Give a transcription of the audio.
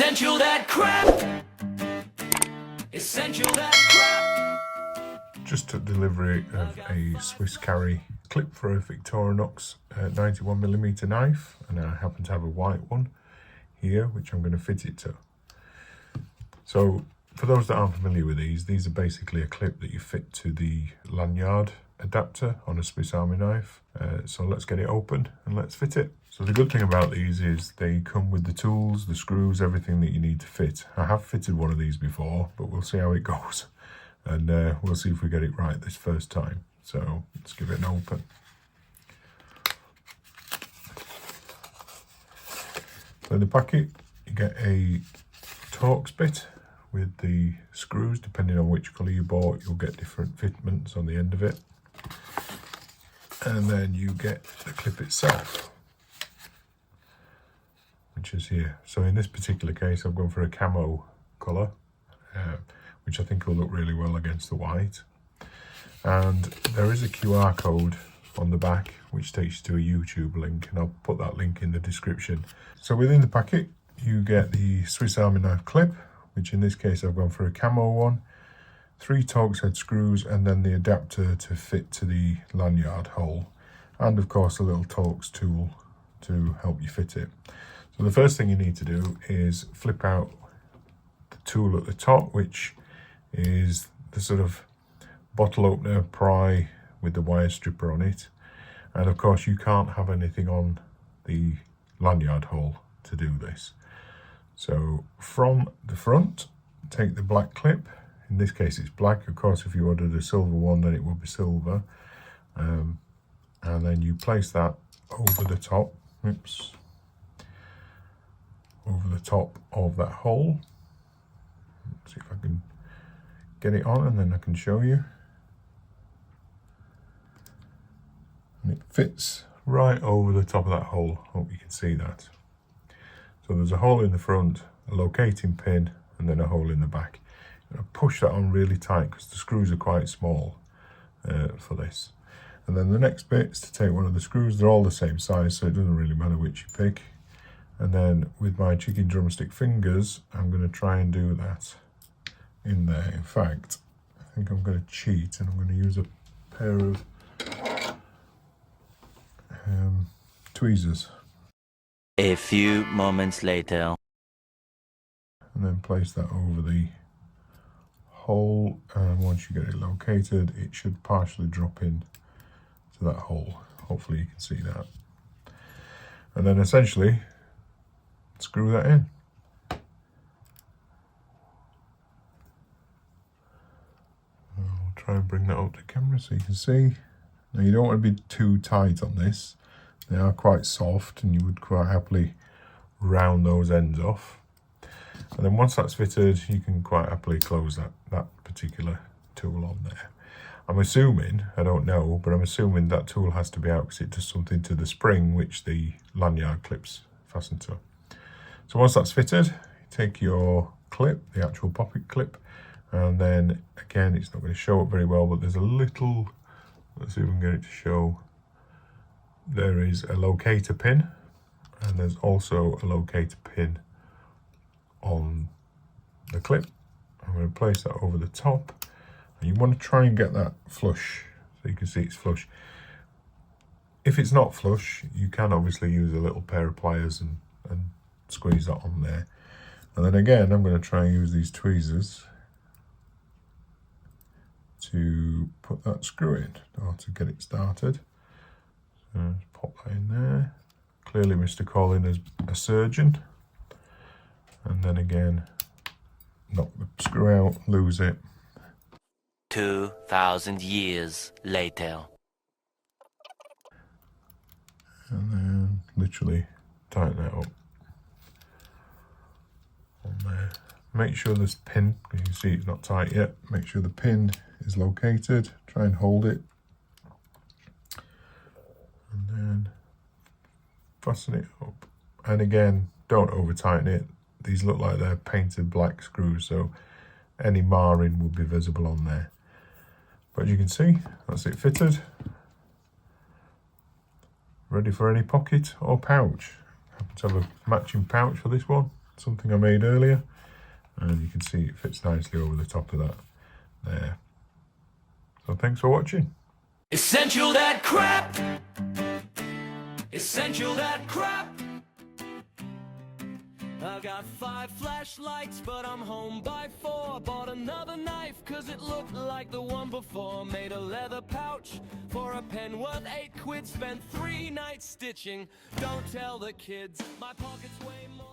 Essential that crap. Essential that crap. Just took delivery of a SwissKarry clip for a Victorinox 91mm knife, and I happen to have a white one here which I'm going to fit it to. So for those that aren't familiar with these are basically a clip that you fit to the lanyard adapter on a Swiss Army knife. So let's get it open and let's fit it. So the good thing about these is they come with the tools, the screws, everything that you need to fit. I have fitted one of these before, but we'll see how it goes. And we'll see if we get it right this first time. So let's give it an open. So in the packet, you get a Torx bit with the screws. Depending on which colour you bought, you'll get different fitments on the end of it. And then you get the clip itself, which is here. So in this particular case, I've gone for a camo colour, which I think will look really well against the white. And there is a QR code on the back which takes you to a YouTube link, and I'll put that link in the description. So within the packet you get the Swiss Army knife clip, which in this case I've gone for a camo one, 3 Torx head screws, and then the adapter to fit to the lanyard hole, and of course a little Torx tool to help you fit it. So the first thing you need to do is flip out the tool at the top, which is the sort of bottle opener pry with the wire stripper on it. And of course you can't have anything on the lanyard hole to do this. So from the front, take the black clip. In this case it's black. Of course if you ordered a silver one then it would be silver. And then you place that over the top, over the top of that hole. Let's see if I can get it on and then I can show you. And it fits right over the top of that hole. Hope you can see that. So there's a hole in the front, a locating pin, and then a hole in the back. And I push that on really tight because the screws are quite small for this. And then the next bit is to take one of the screws. They're all the same size, so it doesn't really matter which you pick. And then with my chicken drumstick fingers, I'm going to try and do that in there. In fact, I think I'm going to cheat and I'm going to use a pair of tweezers. A few moments later. And then place that over the hole, and once you get it located, it should partially drop in to that hole. Hopefully you can see that. And then essentially screw that in. I'll try and bring that up to camera so you can see. Now you don't want to be too tight on this. They are quite soft and you would quite happily round those ends off. And then once that's fitted, you can quite happily close that particular tool on there. I'm assuming, I don't know, but I'm assuming that tool has to be out because it does something to the spring which the lanyard clips fasten to. So once that's fitted, you take your clip, the actual poppet clip, and then again, it's not going to show up very well, but there's a little, let's see if we can get it to show. There is a locator pin, and there's also a locator pin on the clip. I'm going to place that over the top, and you want to try and get that flush so you can see it's flush. If it's not flush, you can obviously use a little pair of pliers and squeeze that on there. And then again, I'm going to try and use these tweezers to put that screw in or to get it started. So just pop that in there. Clearly Mr. Colin is a surgeon. And then again, knock the screw out, lose it. 2,000 years later. And then literally tighten that up on there. Make sure this pin, you can see it's not tight yet, make sure the pin is located, try and hold it. And then fasten it up. And again, don't over tighten it. These look like they're painted black screws, so any marring will be visible on there. But you can see, that's it fitted. Ready for any pocket or pouch. I happen to have a matching pouch for this one. something I made earlier, and you can see it fits nicely over the top of that there. So thanks for watching. Essential that crap. Essential that crap. I got 5 flashlights, but I'm home by 4. Bought another knife, cause it looked like the one before. Made a leather pouch for a pen worth 8 quid. Spent 3 nights stitching. Don't tell the kids, my pocket's way more.